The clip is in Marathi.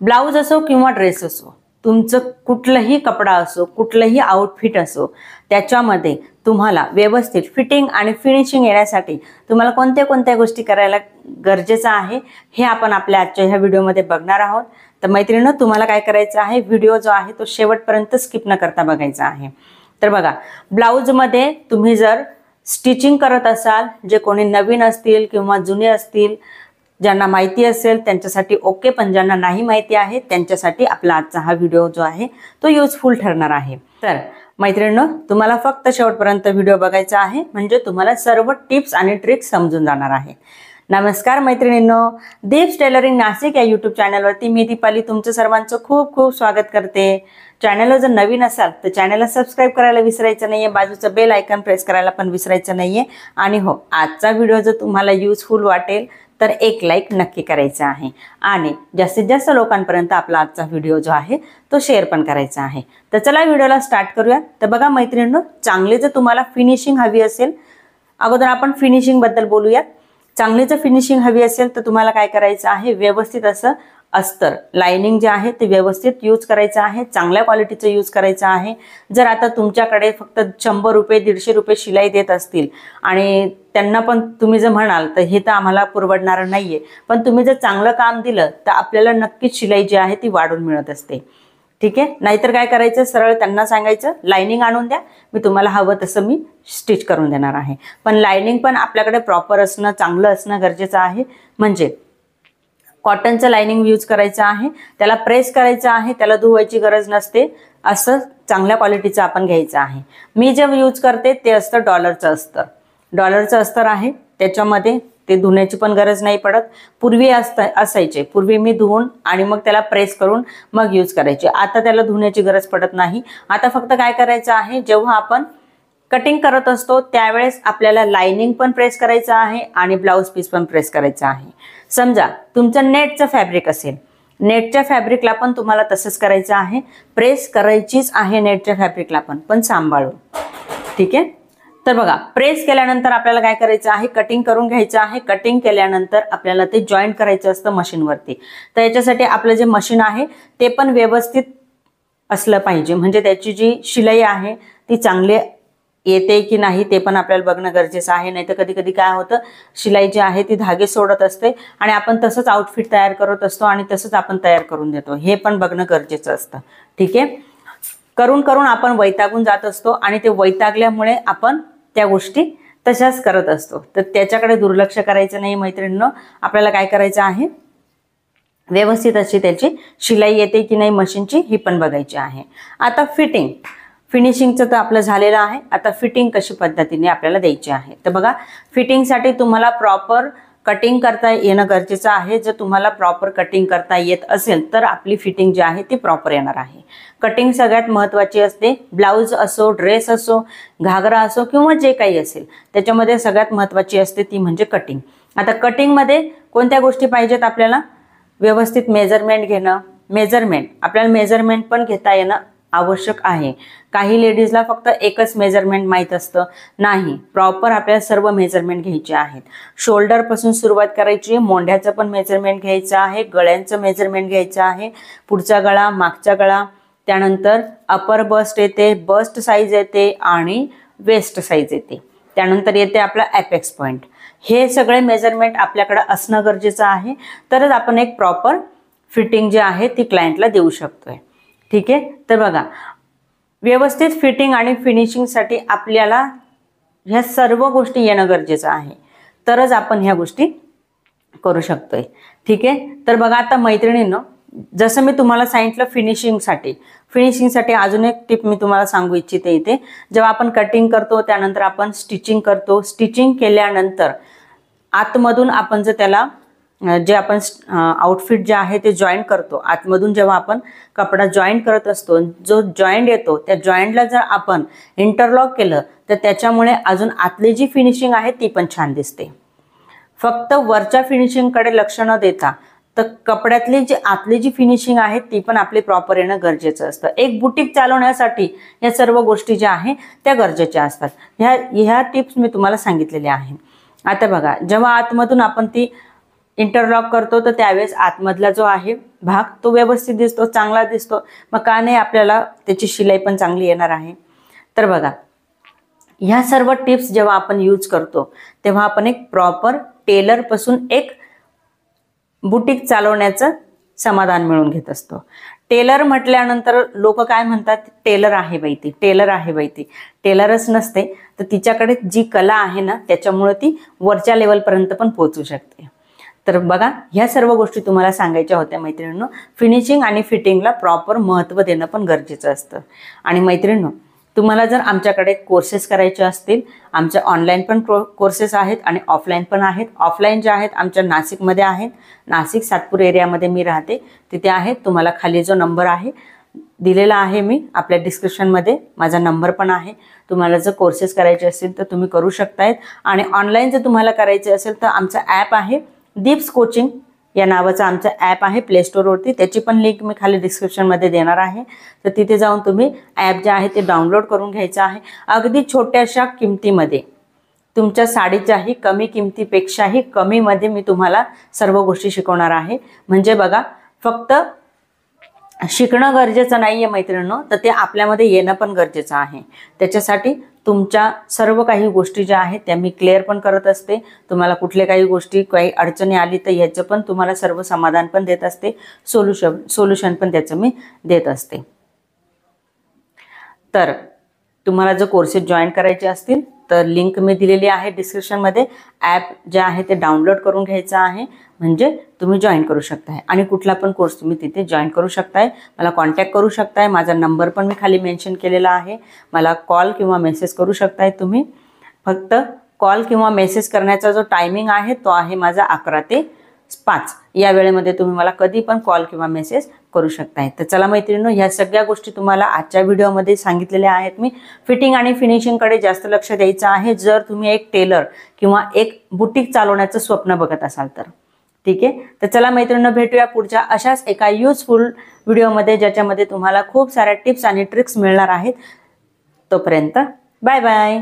ब्लाऊज असो किंवा ड्रेस असो, तुमचं कुठलंही कपडा असो, कुठलंही आउटफिट असो, त्याच्यामध्ये तुम्हाला व्यवस्थित फिटिंग आणि फिनिशिंग येण्यासाठी तुम्हाला कोणत्या कोणत्या गोष्टी करायला गरजेचं आहे हे आपण आपल्या आजच्या ह्या व्हिडिओमध्ये बघणार आहोत. तर मैत्रिणींनो, तुम्हाला काय करायचं आहे, व्हिडिओ जो आहे तो शेवटपर्यंत स्किप न करता बघायचा आहे. तर बघा, ब्लाऊजमध्ये तुम्ही जर स्टिचिंग करत असाल, जे कोणी नवीन असतील किंवा जुने असतील, ज्यांना माहिती असेल त्यांच्यासाठी ओके, पण ज्यांना नाही माहिती आहे त्यांच्यासाठी आपला आजचा हा व्हिडिओ जो आहे तो युजफुल ठरणार आहे. तर मैत्रिणींनो, तुम्हाला फक्त शेवटपर्यंत व्हिडिओ बघायचा आहे, म्हणजे तुम्हाला सर्व टिप्स आणि ट्रिक्स समजून जाणार आहे. नमस्कार मैत्रिणींनो, दीप्स टेलरिंग नाशिक या यूट्यूब चॅनलवरती मी दीपाली तुमचं सर्वांचं खूप खूप स्वागत करते. चॅनलला जर नवीन असाल तर चॅनलला सबस्क्राईब करायला विसरायचं नाहीये, बाजूचं बेल आयकॉन प्रेस करायला पण विसरायचं नाहीये. आणि हो, आजचा व्हिडिओ जर तुम्हाला युजफुल वाटेल तर एक लाईक नक्की करायचा आहे आणि जास्तीत जास्त लोकांपर्यंत आपला आजचा व्हिडिओ जो आहे तो शेअर पण करायचा आहे. तर चला व्हिडिओला स्टार्ट करूया. तर बघा मैत्रिणींनो, चांगली जर तुम्हाला फिनिशिंग हवी असेल, अगोदर आपण फिनिशिंग बद्दल बोलूयात. चांगली जर फिनिशिंग हवी असेल तर तुम्हाला काय करायचं आहे, व्यवस्थित असं अस्तर लाइनिंग जे आहे ते व्यवस्थित यूज करायचं आहे, चांगल्या क्वालिटीचं यूज करायचं आहे. जर आता तुमच्याकडे फक्त 100 रुपये 150 रुपये शिलाई देत असतील आणि त्यांना पण तुम्ही जर म्हणाल तर हे तर आम्हाला परवडणार नाहीये, पण तुम्ही जर चांगलं काम दिलं तर आपल्याला नक्कीच शिलाई जी आहे ती वाढून मिळत असते. ठीक आहे, नाहीतर काय करायचं, सरळ त्यांना सांगायचं लाइनिंग आणून द्या, मी तुम्हाला हवं तसं मी स्टिच करून देणार आहे. पण लाइनिंग पण आपल्याकडे प्रॉपर असणं, चांगलं असणं गरजेचं आहे. म्हणजे कॉटनचं लाइनिंग यूज करायचं आहे, त्याला प्रेस करायचं आहे, त्याला धुवायची गरज नसते, असं चांगल्या क्वालिटीचं आपण घ्यायचं आहे. मी जे यूज करते ते असतं डॉलरचं अस्तर. डॉलरचं अस्तर आहे, त्याच्यामध्ये ते धुण्याची पण गरज नाही पडत. पूर्वी असायचे, पूर्वी मी धुवून आणि मग त्याला प्रेस करून मग यूज करायचे. आता त्याला धुण्याची गरज पडत नाही. आता फक्त काय करायचं आहे, जेव्हा आपण कटिंग करत असतो त्यावेळेस आपल्याला लाइनिंग पण प्रेस करायचं आहे आणि ब्लाऊज पीस पण प्रेस करायचं आहे. समजा तुमचं नेटचं फॅब्रिक असेल, नेटच्या फॅब्रिकला पण तुम्हाला तसंच करायचं आहे, प्रेस करायचीच आहे नेटच्या फॅब्रिकला पण सांभाळून. ठीक आहे, तर बघा, प्रेस केल्यानंतर आपल्याला काय करायचं आहे, कटिंग करून घ्यायचं आहे. कटिंग केल्यानंतर आपल्याला ते जॉईंट करायचं असतं मशीनवरती. तर याच्यासाठी आपलं जे मशीन आहे ते पण व्यवस्थित असलं पाहिजे, म्हणजे त्याची जी शिलाई आहे ती चांगली येते की नाही ते पण आपल्याला बघणं गरजेचं आहे. नाही तर कधी कधी काय होतं, शिलाई जी आहे ती धागे सोडत असते आणि आपण तसंच आउटफिट तयार करत असतो आणि तसंच आपण तयार करून देतो, हे पण बघणं गरजेचं असतं. ठीक आहे, करून करून आपण वैतागून जात असतो आणि ते वैतागल्यामुळे आपण त्या गोष्टी तशाच करत असतो. तर त्याच्याकडे दुर्लक्ष करायचं नाही मैत्रिणींनो. आपल्याला काय करायचं आहे, व्यवस्थित अशी त्याची शिलाई येते की नाही मशीनची ही पण बघायची आहे. आता फिनिशिंगचं तर आपलं झालेलं आहे. आता फिटिंग कशी पद्धतीने आपल्याला द्यायची आहे. तर बघा, फिटिंगसाठी तुम्हाला प्रॉपर कटिंग करता येणं गरजेचं आहे. जर तुम्हाला प्रॉपर कटिंग करता येत असेल तर आपली फिटिंग जी आहे ती प्रॉपर येणार आहे. कटिंग सगळ्यात महत्त्वाची असते. ब्लाऊज असो, ड्रेस असो, घागरा असो किंवा जे काही असेल त्याच्यामध्ये सगळ्यात महत्त्वाची असते ती म्हणजे कटिंग. आता कटिंगमध्ये कोणत्या गोष्टी पाहिजेत आपल्याला, व्यवस्थित मेजरमेंट घेणं. आपल्याला मेजरमेंट पण घेता येणं आवश्यक आहे. काही लेडीजला फक्त एकच मेजरमेंट माहीत असतं, नाही, प्रॉपर आपल्याला सर्व मेजरमेंट घ्यायचे आहेत. शोल्डर पासून सुरुवात करायची, मोंढ्याचं पण मेजरमेंट घ्यायचं आहे, गळ्यांचं मेजरमेंट घ्यायचं आहे, पुढचा गळा, मागचा गळा, त्यानंतर अपर बस्ट येते, बस्ट साईज येते आणि वेस्ट साईज येते, त्यानंतर येते आपला ॲपेक्स पॉईंट. हे सगळे मेजरमेंट आपल्याकडे असणं गरजेचं आहे, तरच आपण एक प्रॉपर फिटिंग जी आहे ती क्लायंटला देऊ शकतोय. ठीक आहे, तर बघा, व्यवस्थित फिटिंग आणि फिनिशिंगसाठी आपल्याला ह्या सर्व गोष्टी येणं गरजेचं आहे, तरच आपण ह्या गोष्टी करू शकतोय. ठीक आहे, तर बघा, आता मैत्रिणींनो, जसं मी तुम्हाला सांगितलं फिनिशिंगसाठी अजून एक टिप मी तुम्हाला सांगू इच्छिते. इथे जेव्हा आपण कटिंग करतो त्यानंतर आपण स्टिचिंग करतो. स्टिचिंग केल्यानंतर आतमधून आपण जर त्याला जे आपण आउटफिट जे आहे ते जॉईंट करतो, आतमधून जेव्हा आपण कपडा जॉईंट करत असतो, जो जॉईंट येतो त्या जॉईंटला जर आपण इंटरलॉक केलं तर त्याच्यामुळे अजून आतली जी फिनिशिंग आहे ती पण छान दिसते. फक्त वरच्या फिनिशिंगकडे लक्ष न देता तर कपड्यातली जी आतली जी फिनिशिंग आहे ती पण आपली प्रॉपर येणं गरजेचं असतं. एक बुटीक चालवण्यासाठी या सर्व गोष्टी ज्या आहेत त्या गरजेच्या असतात. ह्या टिप्स मी तुम्हाला सांगितलेल्या आहेत. आता बघा, जेव्हा आतमधून आपण ती इंटरलॉक करतो तर त्यावेळेस आतमधला जो आहे भाग तो व्यवस्थित दिसतो, चांगला दिसतो. मग का नाही आपल्याला त्याची शिलाई पण चांगली येणार आहे. तर बघा, ह्या सर्व टिप्स जेव्हा आपण यूज करतो तेव्हा आपण एक प्रॉपर टेलरपासून एक बुटीक चालवण्याचं समाधान मिळवून घेत असतो. टेलर म्हटल्यानंतर लोक काय म्हणतात, टेलर आहे बाई ती, टेलर आहे बाई ती. टेलरच नसते तर तिच्याकडे जी कला आहे ना त्याच्यामुळे ती वरच्या लेवलपर्यंत पण पोहोचू शकते. तर बघा, ह्या सर्व गोष्टी तुम्हाला सांगायच्या होत्या मैत्रिणींनो. फिनिशिंग आणि फिटिंगला प्रॉपर महत्त्व देणं पण गरजेचं असतं. आणि मैत्रिणींनो, तुम्हाला जर आमच्याकडे कोर्सेस करायचे असतील, आमच्या ऑनलाईन पण कोर्सेस आहेत आणि ऑफलाईन पण आहेत. ऑफलाईन जे आहेत आमच्या नाशिकमध्ये आहेत. नाशिक सातपूर एरियामध्ये मी राहते, तिथे आहेत. तुम्हाला खाली जो नंबर आहे दिलेला आहे मी आपल्या डिस्क्रिप्शनमध्ये, माझा नंबर पण आहे. तुम्हाला जर कोर्सेस करायचे असतील तर तुम्ही करू शकतायत. आणि ऑनलाईन जर तुम्हाला करायचे असेल तर आमचा ॲप आहे दीप्स कोचिंग या नावाचं आमचं ॲप आहे प्ले स्टोअरवरती. त्याची पण लिंक मी खाली डिस्क्रिप्शनमध्ये देणार आहे. तर तिथे जाऊन तुम्ही ॲप जे आहे ते डाउनलोड करून घ्यायचं आहे. अगदी छोट्याशा किमतीमध्ये, तुमच्या साडीच्याही कमी किमतीपेक्षाही कमीमध्ये मी तुम्हाला सर्व गोष्टी शिकवणार आहे. म्हणजे बघा, फक्त शिकणं गरजेचं नाही आहे मैत्रिणींनो, तर ते आपल्यामध्ये येणं पण गरजेचं आहे. त्याच्यासाठी तुमच्या सर्व काही गोष्टी ज्या आहेत त्या मी क्लिअर पण करत असते. तुम्हाला कुठले काही गोष्टी काही अडचणी आली तर याचं पण तुम्हाला सर्व समाधान पण देत असते, सोल्युशन पण त्याचं मी देत असते. तर तुम्हाला जर कोर्सेस जॉईन करायचे असतील तर लिंक मी दिलेली आहे डिस्क्रिप्शनमध्ये. ॲप जे आहे ते डाउनलोड करून घ्यायचं आहे, म्हणजे तुम्ही जॉईन करू शकताय. आणि कुठला पण कोर्स तुम्ही तिथे जॉईन करू शकताय. मला कॉन्टॅक्ट करू शकताय. माझा नंबर पण मी खाली मेन्शन केलेला आहे. मला कॉल किंवा मेसेज करू शकताय तुम्ही. फक्त कॉल किंवा मेसेज करण्याचा जो टायमिंग आहे तो आहे माझा 11 ते 5 या वेळेमध्ये तुम्ही मला कधी पण कॉल किंवा मेसेज करू शकताय. तर चला मैत्रिणींनो, ह्या सगळ्या गोष्टी तुम्हाला आजच्या व्हिडिओमध्ये सांगितलेल्या आहेत मी. फिटिंग आणि फिनिशिंगकडे जास्त लक्ष द्यायचं आहे जर तुम्ही एक टेलर किंवा एक बुटीक चालवण्याचं स्वप्न बघत असाल तर. ठीक आहे, तर चला मैत्रिणींनो, भेटूया पुढच्या अशाच एका युजफुल व्हिडिओमध्ये ज्याच्यामध्ये तुम्हाला खूप साऱ्या टिप्स आणि ट्रिक्स मिळणार आहेत. तोपर्यंत बाय बाय.